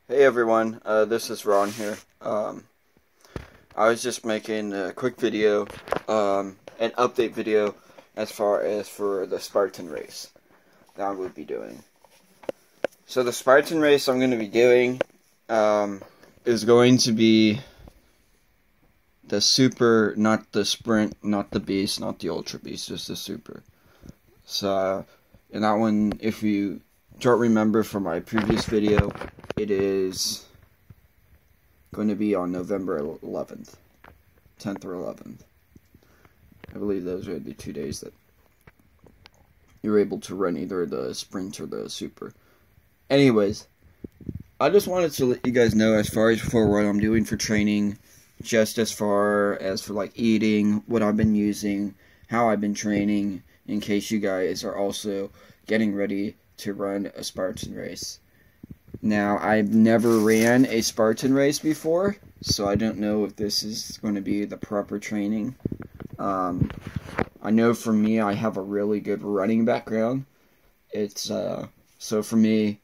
Hey everyone, this is Ron here. I was just making a quick video, an update video as far as for the Spartan race that I would be doing. So the Spartan race I'm going to be doing is going to be the super, not the sprint, not the beast, not the ultra beast, just the super. So, in that one, if you don't remember from my previous video, it is going to be on November 11th, 10th or 11th. I believe those are the 2 days that you're able to run either the sprint or the super. Anyways, I just wanted to let you guys know as far as for what I'm doing for training, just as far as for like eating, what I've been using, how I've been training, in case you guys are also getting ready to run a Spartan race. Now, I've never ran a Spartan race before, so I don't know if this is going to be the proper training. I know for me, I have a really good running background. So for me,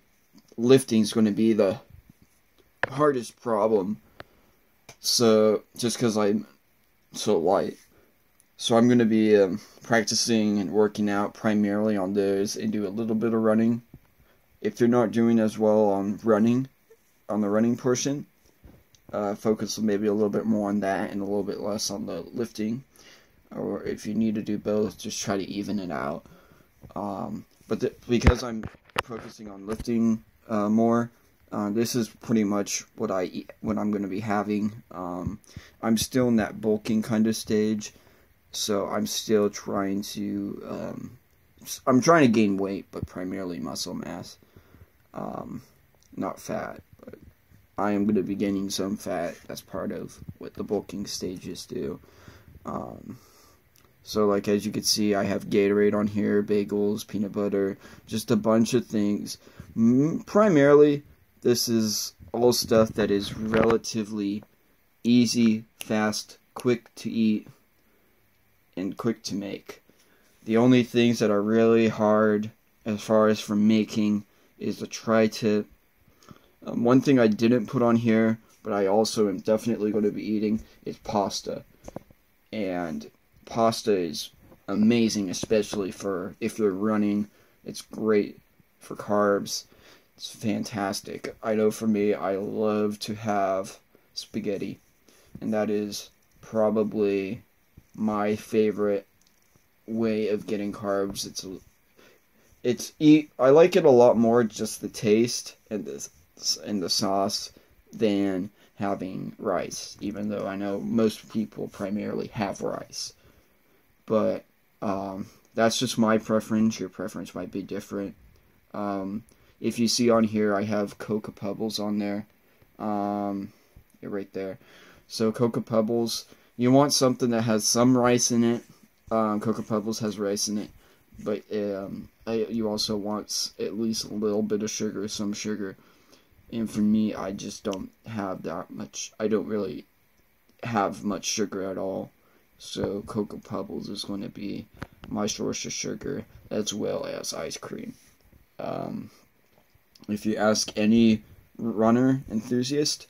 lifting is going to be the hardest problem. So, just because I'm so light. So I'm going to be practicing and working out primarily on those and do a little bit of running. If you're not doing as well on running, on the running portion, focus maybe a little bit more on that and a little bit less on the lifting. Or if you need to do both, just try to even it out. Because I'm focusing on lifting more, this is pretty much what I'm going to be having. I'm still in that bulking kind of stage, so I'm still trying to I'm trying to gain weight, but primarily muscle mass. Not fat, but I am going to be gaining some fat. That's part of what the bulking stages do. So like as you can see, I have Gatorade on here, bagels, peanut butter, just a bunch of things. Primarily, this is all stuff that is relatively easy, fast, quick to eat, and quick to make. The only things that are really hard as far as for making is to try to... one thing I didn't put on here, but I also am definitely going to be eating, is pasta. And pasta is amazing, especially for if you're running. It's great for carbs. It's fantastic. I know for me, I love to have spaghetti. And that is probably my favorite way of getting carbs. I like it a lot more, just the taste and the sauce, than having rice, even though I know most people primarily have rice. But that's just my preference. Your preference might be different. If you see on here, I have Cocoa Pebbles on there. Right there. So Cocoa Pebbles, you want something that has some rice in it. Cocoa Pebbles has rice in it, but you also want at least a little bit of sugar, some sugar. And for me, I just don't have that much. I don't really have much sugar at all. So Cocoa Pebbles is going to be my source of sugar, as well as ice cream. If you ask any runner enthusiast,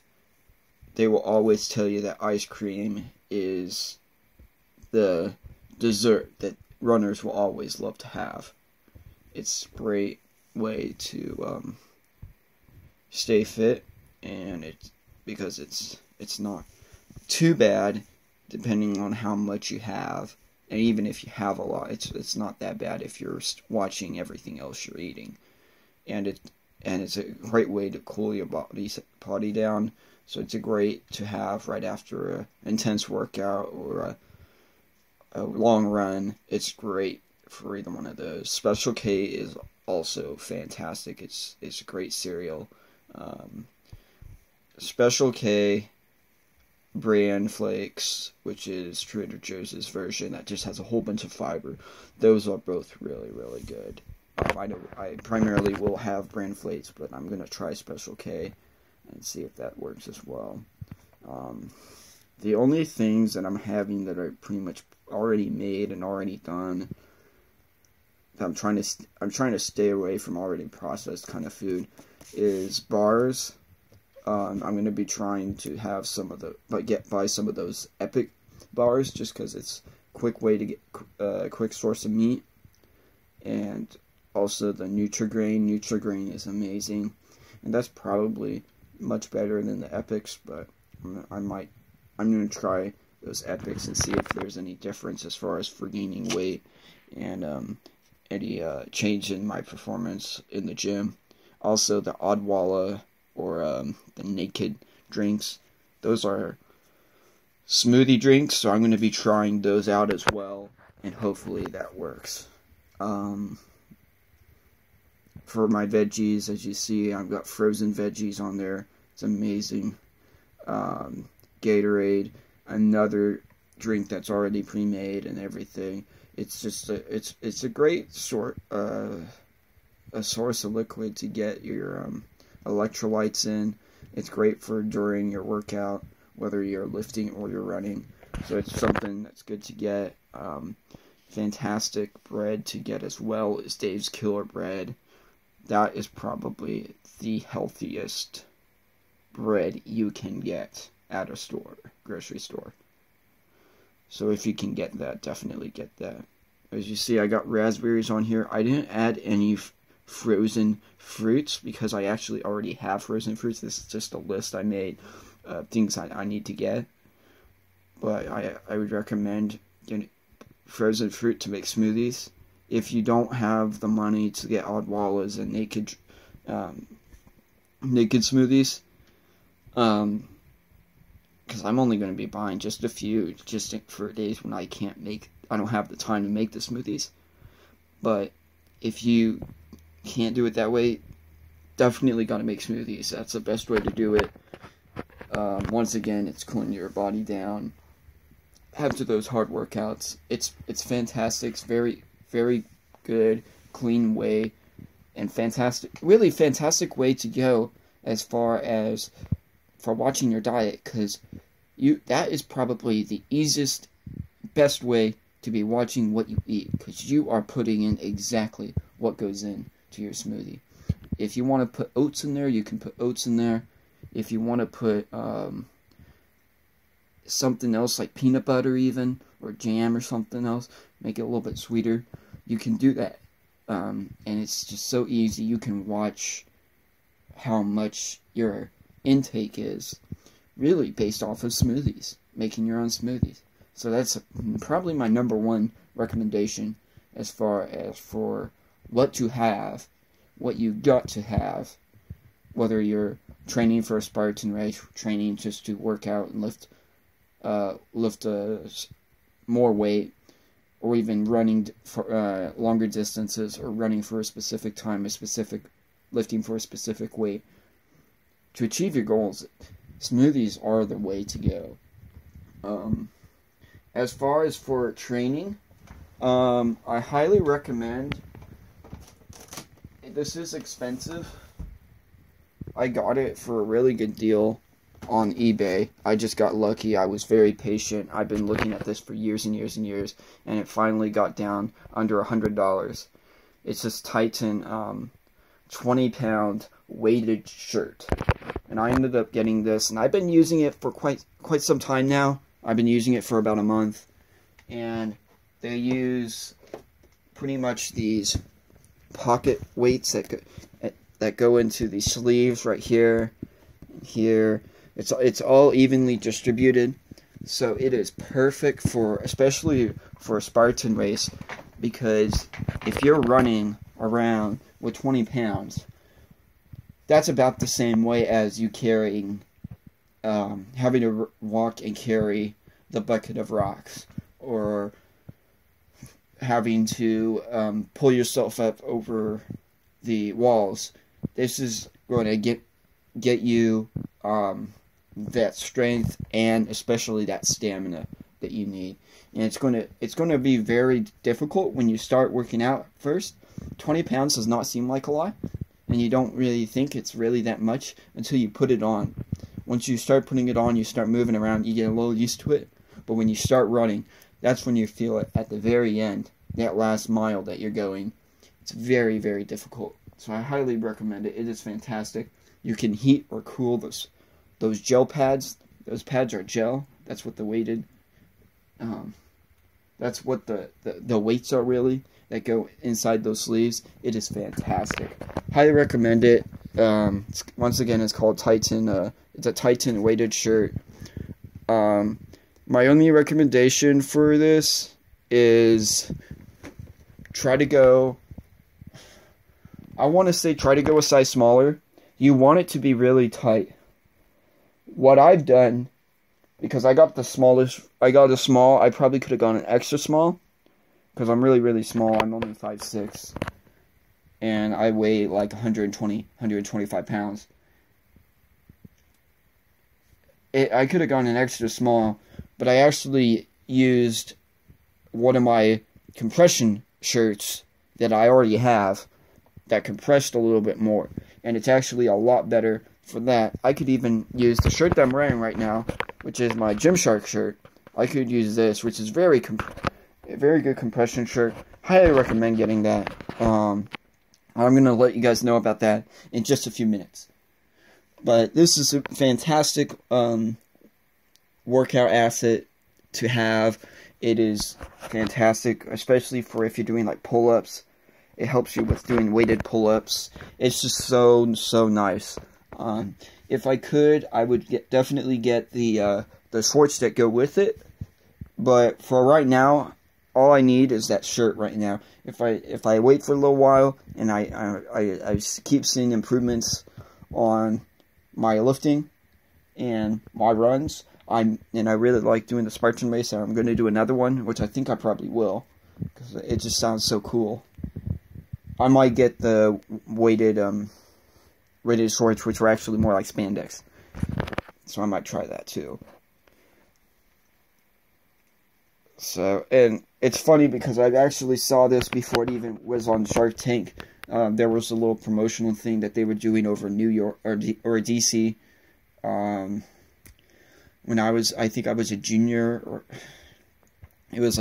they will always tell you that ice cream is the dessert that runners will always love to have. It's a great way to stay fit, and because it's not too bad depending on how much you have, and even if you have a lot, it's not that bad if you're watching everything else you're eating, and it's a great way to cool your body down. So it's great to have right after an intense workout or a long run. It's great for either one of those. Special K is also fantastic. It's a great cereal. Special K bran flakes, which is Trader Joe's version that just has a whole bunch of fiber. Those are both really, really good. I know I primarily will have bran flakes, but I'm going to try Special K and see if that works as well. The only things that I'm having that are pretty much already made and already done, that I'm trying to stay away from already processed kind of food, is bars, I'm going to be trying to have some of the, buy some of those Epic bars, just because it's a quick way to get a quick source of meat. And also the Nutri-Grain. Nutri-Grain is amazing, and that's probably much better than the Epics, but I'm going to try those Epics and see if there's any difference as far as for gaining weight and any change in my performance in the gym. Also, the Odwalla or the Naked drinks, those are smoothie drinks, so I'm going to be trying those out as well, and hopefully that works. For my veggies, as you see, I've got frozen veggies on there. It's amazing. Gatorade, another drink that's already pre-made and everything. It's just it's a great a source of liquid to get your electrolytes in. It's great for during your workout, whether you're lifting or you're running. So it's something that's good to get. Fantastic bread to get as well is Dave's Killer Bread. That is probably the healthiest bread you can get at a store, grocery store. So if you can get that, definitely get that. As you see, I got raspberries on here. I didn't add any frozen fruits because I actually already have frozen fruits. This is just a list I made of things I need to get. But I would recommend getting frozen fruit to make smoothies. If you don't have the money to get Odwallas and Naked smoothies, because I'm only going to be buying just a few, just for days when I don't have the time to make the smoothies. But if you can't do it that way, definitely got to make smoothies. That's the best way to do it. Once again, it's cooling your body down after those hard workouts. It's fantastic. It's very, very good, clean way, and really fantastic way to go as far as for watching your diet, because that is probably the easiest, best way to be watching what you eat, because you are putting in exactly what goes in to your smoothie. If you want to put oats in there, you can put oats in there. If you want to put something else like peanut butter even, or jam or something else, make it a little bit sweeter, you can do that. And it's just so easy. You can watch how much your intake is, really based off of smoothies, making your own smoothies. So that's probably my #1 recommendation as far as for what to have, what you got to have, whether you're training for a Spartan race, training just to work out and lift more weight, or even running for longer distances, or running for a specific time, lifting for a specific weight. To achieve your goals, smoothies are the way to go. As far as for training, I highly recommend, this is expensive. I got it for a really good deal on eBay. I just got lucky. I was very patient. I've been looking at this for years and years and years, and it finally got down under $100. It's this Titan 20-pound weighted shirt, and I ended up getting this, and I've been using it for quite some time now. I've been using it for about a month, and they use pretty much these pocket weights that go into the sleeves right here and here. It's all evenly distributed, so it is perfect for, especially for a Spartan race, because if you're running around with 20 pounds, that's about the same way as you carrying, having to walk and carry the bucket of rocks, or having to pull yourself up over the walls. This is going to get you that strength, and especially that stamina that you need. And it's going to be very difficult when you start working out first. 20 pounds does not seem like a lot, and you don't really think it's really that much until you put it on. Once you start putting it on, you start moving around, you get a little used to it. But when you start running, that's when you feel it at the very end, that last mile that you're going. It's very, very difficult. So I highly recommend it. It is fantastic. You can heat or cool those gel pads. Those pads are gel. That's what the weighted. That's what the weights are really that go inside those sleeves. It is fantastic. Highly recommend it. Once again, it's called Titan. It's a Titan weighted shirt. My only recommendation for this is try to go. I want to say try to go a size smaller. You want it to be really tight. What I've done, because I got the smallest, I got a small. I probably could have gone an extra small, because I'm really, really small. I'm only 5'6", and I weigh like 125 pounds. I could have gone an extra small, but I actually used one of my compression shirts that I already have that compressed a little bit more, and it's actually a lot better for that. I could even use the shirt that I'm wearing right now, which is my Gymshark shirt. I could use this, which is a very good compression shirt. Highly recommend getting that. I'm gonna let you guys know about that in just a few minutes. But this is a fantastic workout asset to have. It is fantastic, especially for if you're doing like pull-ups. It helps you with doing weighted pull-ups. It's just so nice. If I could, I would definitely get the shorts that go with it. But for right now, all I need is that shirt right now. If I wait for a little while and I keep seeing improvements on my lifting and my runs, I really like doing the Spartan race, and I'm going to do another one, which I think I probably will, because it just sounds so cool. I might get the weighted shorts, which are actually more like spandex, so I might try that too. So, and it's funny because I actually saw this before it even was on Shark Tank. There was a little promotional thing that they were doing over New York or DC. When I think I was a junior, or it was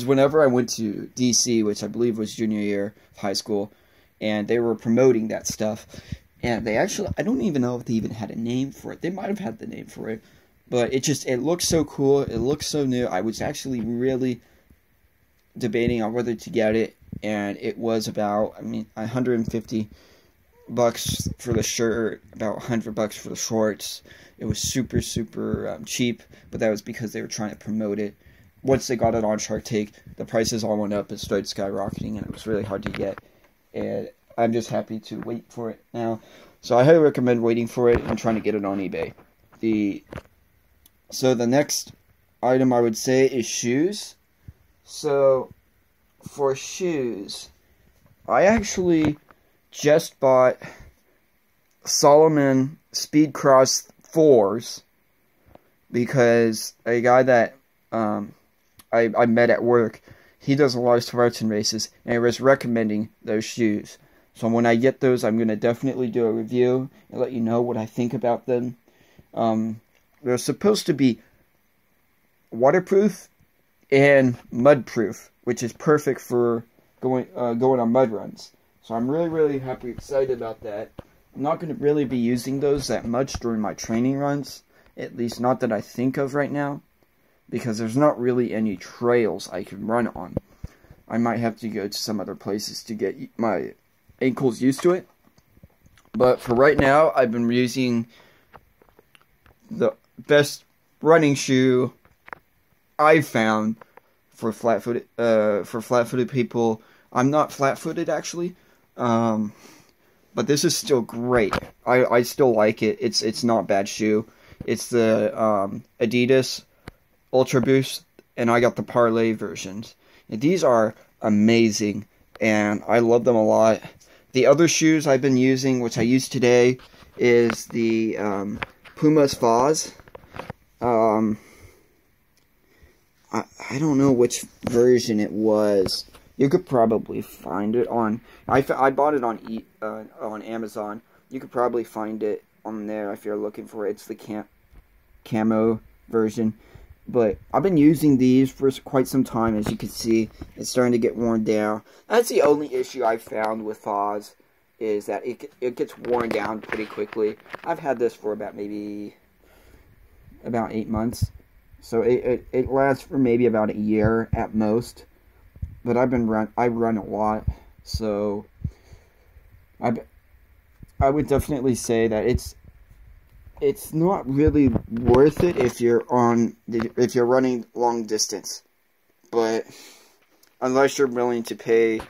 whenever I went to DC, which I believe was junior year of high school, and they were promoting that stuff. And they actually, I don't even know if they even had a name for it. They might have had the name for it, but it looks so cool. It looks so new. I was actually really debating on whether to get it, and it was about, $150 for the shirt, about $100 for the shorts. It was super cheap, but that was because they were trying to promote it. Once they got it on Shark Tank, the prices all went up and started skyrocketing, and it was really hard to get. And I'm just happy to wait for it now. So I highly recommend waiting for it and trying to get it on eBay. So the next item I would say is shoes. So for shoes, I actually just bought Salomon Speedcross 4s because a guy that I met at work, he does a lot of Spartan races, and he was recommending those shoes. So when I get those, I'm going to definitely do a review and let you know what I think about them. They're supposed to be waterproof and mud-proof, which is perfect for going on mud runs. So I'm really excited about that. I'm not going to really be using those that much during my training runs, at least not that I think of right now, because there's not really any trails I can run on. I might have to go to some other places to get my ankles used to it. But for right now, I've been using the best running shoe I've found for flat-footed people. I'm not flat-footed actually, but this is still great. I still like it. It's not a bad shoe. It's the Adidas Ultra Boost, and I got the Parlay versions. And these are amazing, and I love them a lot. The other shoes I've been using, which I used today, is the Puma's Foz. I don't know which version it was. You could probably find it on. I bought it on Amazon. You could probably find it on there if you're looking for it. It's the camo version. But I've been using these for quite some time. As you can see, it's starting to get worn down. That's the only issue I've found with Foz, is that it gets worn down pretty quickly. I've had this for about maybe about 8 months. So it lasts for maybe about a year at most. But I run a lot, so I would definitely say that it's not really worth it if you're running long distance. But unless you're willing to pay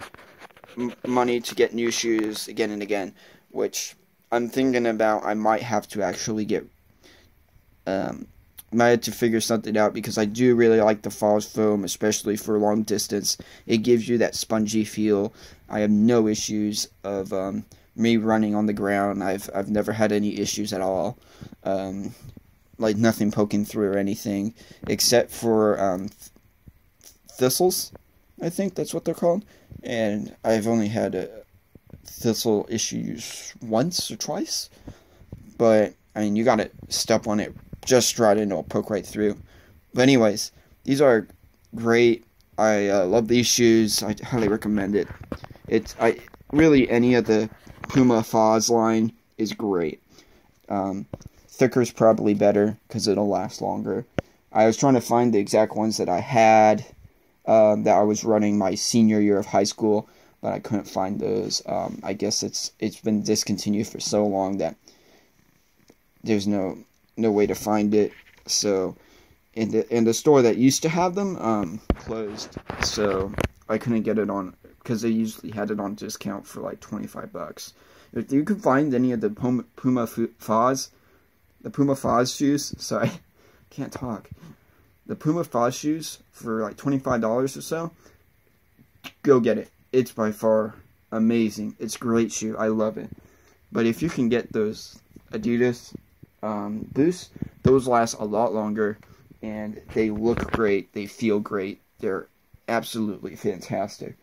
money to get new shoes again and again, which I'm thinking about, I might have to actually get might have to figure something out, because I do really like the Falls foam, especially for long distance. It gives you that spongy feel. I have no issues of me running on the ground. I've never had any issues at all. Like nothing poking through or anything, except for thistles. I think that's what they're called. And I've only had thistle issues once or twice. But I mean, you gotta step on it just right and it'll poke right through. But anyways, these are great. I love these shoes. I highly recommend it. Really any of the Puma Foz line is great. Thicker is probably better because it'll last longer. I was trying to find the exact ones that I had that I was running my senior year of high school, but I couldn't find those. I guess it's been discontinued for so long that there's no way to find it. So in the store that used to have them closed, so I couldn't get it on, because they usually had it on discount for like $25. If you can find any of the Puma Foz, the Puma Foz shoes, sorry, can't talk, the Puma Foz shoes for like $25 or so, go get it. It's by far amazing. It's a great shoe. I love it. But if you can get those Adidas Boosts, those last a lot longer, and they look great. They feel great. They're absolutely fantastic.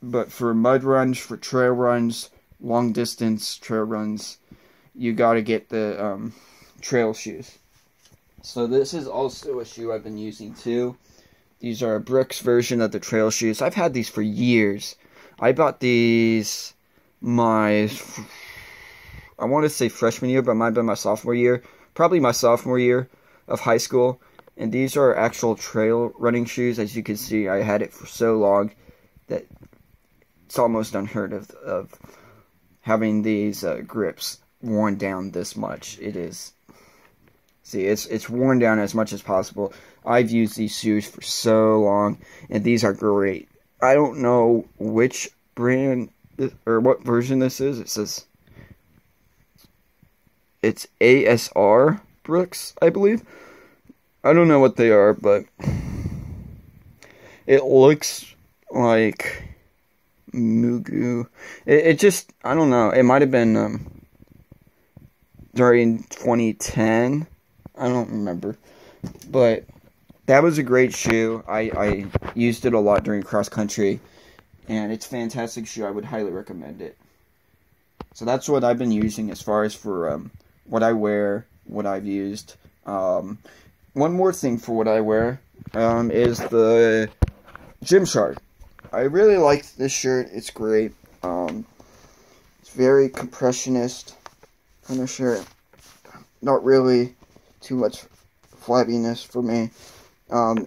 But for mud runs, for trail runs, long distance trail runs, you gotta get the trail shoes. So this is also a shoe I've been using too. These are a Brooks version of the trail shoes. I've had these for years. I bought these I want to say freshman year, but it might have been my sophomore year. Probably my sophomore year of high school. And these are actual trail running shoes. As you can see, I had it for so long that it's almost unheard of having these grips worn down this much. It is. See, it's worn down as much as possible. I've used these shoes for so long, and these are great. I don't know which brand or what version this is. It says it's ASR Brooks, I believe. I don't know what they are, but it looks like Mugu. It just, I don't know. It might have been during 2010. I don't remember. But that was a great shoe. I used it a lot during cross country, and it's a fantastic shoe. I would highly recommend it. So that's what I've been using as far as for what I wear, what I've used. One more thing for what I wear is the Gymshark. I really like this shirt. It's great. It's very compressionist kind of shirt. Not really too much flabbiness for me,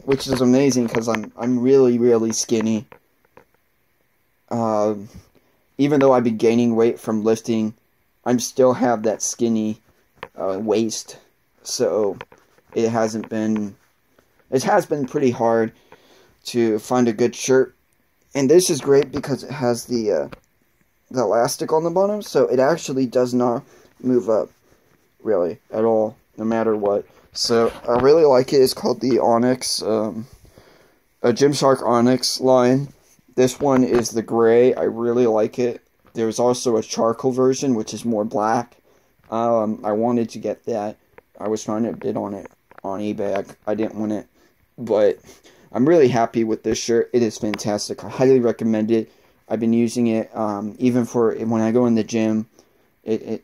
which is amazing because I'm really skinny. Even though I've been gaining weight from lifting, I still have that skinny waist. So it has been pretty hard to find a good shirt. And this is great because it has the elastic on the bottom, so it actually does not move up really at all, no matter what. So I really like it. It's called the Onyx, a Gymshark Onyx line. This one is the gray. I really like it. There's also a charcoal version, which is more black. I wanted to get that. I was trying to bid on it on eBay. I didn't win it, but I'm really happy with this shirt. It is fantastic. I highly recommend it. I've been using it even for when I go in the gym. It's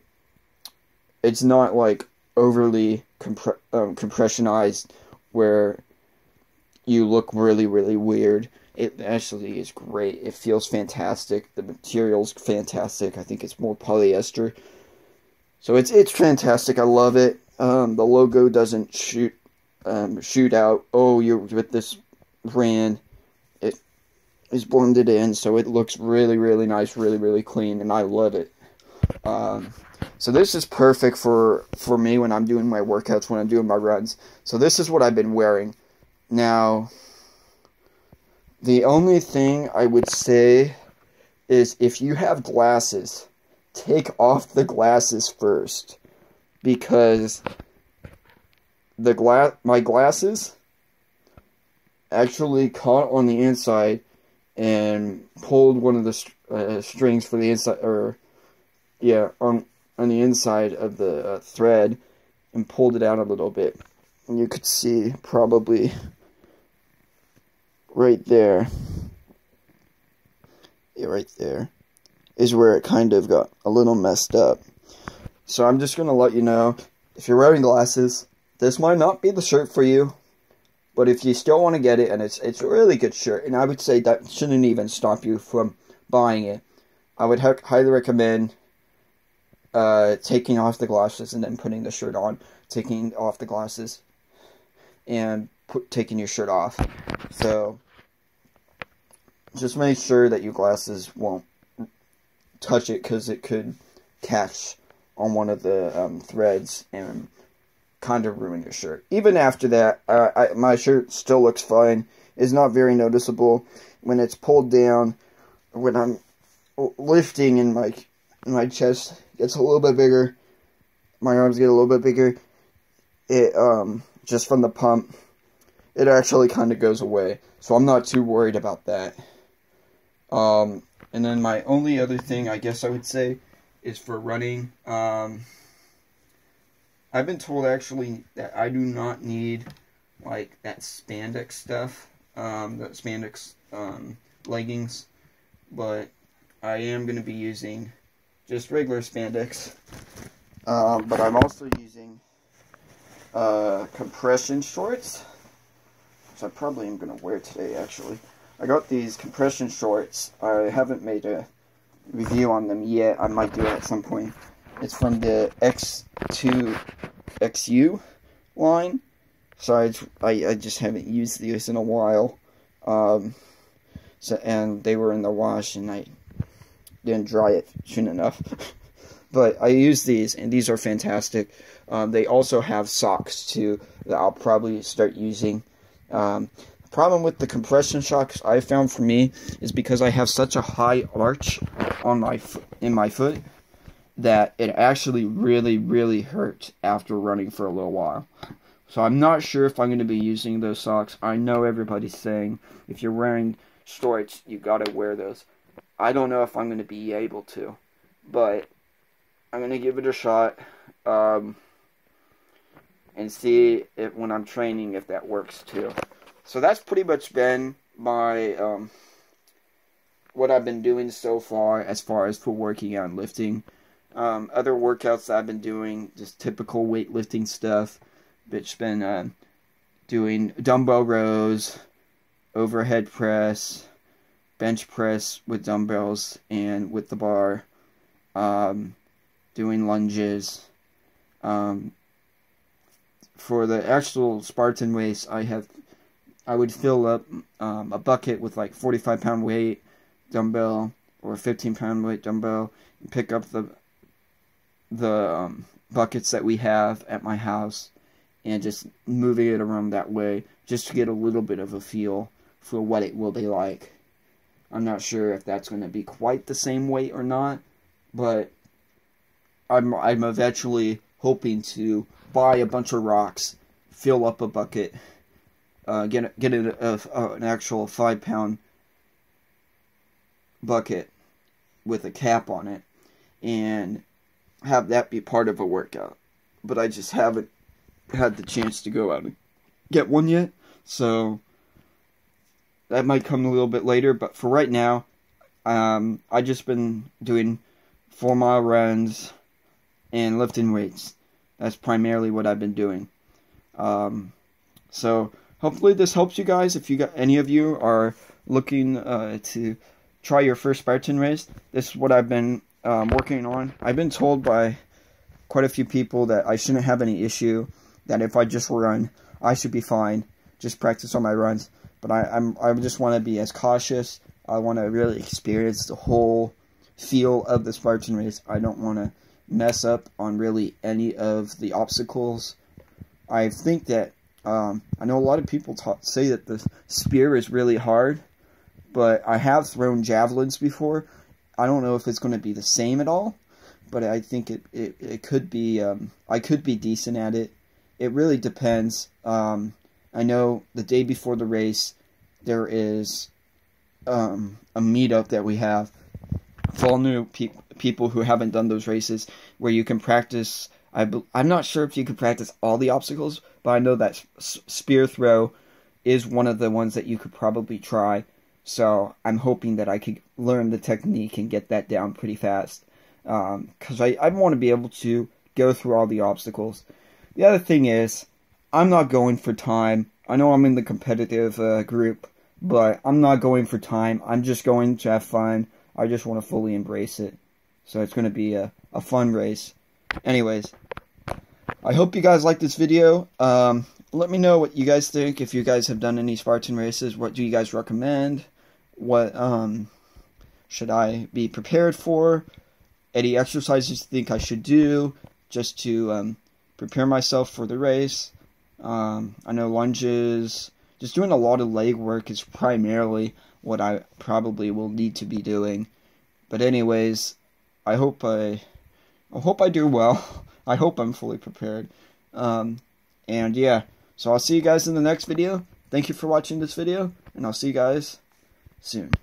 not like overly compressionized where you look really weird. It actually is great. It feels fantastic. The material's fantastic. I think it's more polyester. So it's fantastic. I love it. The logo doesn't shoot out. Oh, you're with this brand. It is blended in, so it looks really, really nice, really, really clean, and I love it. So this is perfect for me when I'm doing my workouts, when I'm doing my runs. So this is what I've been wearing. Now, the only thing I would say is if you have glasses, take off the glasses first, because my glasses actually caught on the inside and pulled one of the strings for the inside, or yeah, on the inside of the thread, and pulled it out a little bit. And you could see probably right there, yeah, right there is where it kind of got a little messed up. So I'm just going to let you know, if you're wearing glasses, this might not be the shirt for you, but if you still want to get it, and it's a really good shirt, and I would say that shouldn't even stop you from buying it, I would highly recommend taking off the glasses and then putting the shirt on, taking off the glasses and taking your shirt off. So just make sure that your glasses won't touch it, because it could catch on one of the threads and kind of ruin your shirt. Even after that, my shirt still looks fine. It's not very noticeable. When it's pulled down, when I'm lifting and my chest gets a little bit bigger, my arms get a little bit bigger, it just from the pump, it actually kind of goes away. So I'm not too worried about that. And then my only other thing, I guess I would say, is for running. I've been told actually that I do not need like that spandex stuff, that spandex leggings, but I am going to be using just regular spandex. But I'm also using compression shorts, which I probably am going to wear today actually. I got these compression shorts. I haven't made a review on them yet. I might do it at some point. It's from the X2XU line. So I just haven't used these in a while. And they were in the wash and I didn't dry it soon enough. But I use these, and these are fantastic. They also have socks too that I'll probably start using. Problem with the compression socks I found for me is because I have such a high arch on in my foot that it actually really hurt after running for a little while. So I'm not sure if I'm going to be using those socks. I know everybody's saying if you're wearing shorts, you got to wear those. I don't know if I'm going to be able to, but I'm going to give it a shot and see if when I'm training if that works too. So that's pretty much been my what I've been doing so far as for working out and lifting. Other workouts that I've been doing, just typical weightlifting stuff. Bitch been doing dumbbell rows, overhead press, bench press with dumbbells and with the bar, doing lunges. For the actual Spartan race, I would fill up a bucket with like 45-pound weight dumbbell or 15-pound weight dumbbell, and pick up the buckets that we have at my house and just moving it around that way just to get a little bit of a feel for what it will be like. I'm not sure if that's going to be quite the same weight or not, but I'm eventually hoping to buy a bunch of rocks, fill up a bucket, get an actual 5-pound bucket with a cap on it, and have that be part of a workout. But I just haven't had the chance to go out and get one yet, so that might come a little bit later. But for right now, I just been doing 4-mile runs and lifting weights. That's primarily what I've been doing. So hopefully this helps you guys. If any of you are looking to try your first Spartan race, this is what I've been working on. I've been told by quite a few people that I shouldn't have any issue, that if I just run, I should be fine. Just practice on my runs. But I just want to be as cautious. I want to really experience the whole feel of the Spartan race. I don't want to mess up on really any of the obstacles. I think that, I know a lot of people say that the spear is really hard, but I have thrown javelins before. I don't know if it's going to be the same at all, but I think it could be, I could be decent at it. It really depends. I know the day before the race, there is a meetup that we have for all new people who haven't done those races, where you can practice. I'm not sure if you can practice all the obstacles, but I know that spear throw is one of the ones that you could probably try. So I'm hoping that I could learn the technique and get that down pretty fast, because I want to be able to go through all the obstacles. The other thing is, I'm not going for time. I know I'm in the competitive group, but I'm not going for time. I'm just going to have fun. I just want to fully embrace it. So it's going to be a fun race. Anyways, I hope you guys like this video. Let me know what you guys think. If you guys have done any Spartan races, what do you guys recommend? What should I be prepared for? Any exercises you think I should do just to prepare myself for the race? I know lunges, just doing a lot of leg work is primarily what I probably will need to be doing. But anyways, I hope I do well. I hope I'm fully prepared. And yeah, so I'll see you guys in the next video. Thank you for watching this video, and I'll see you guys soon.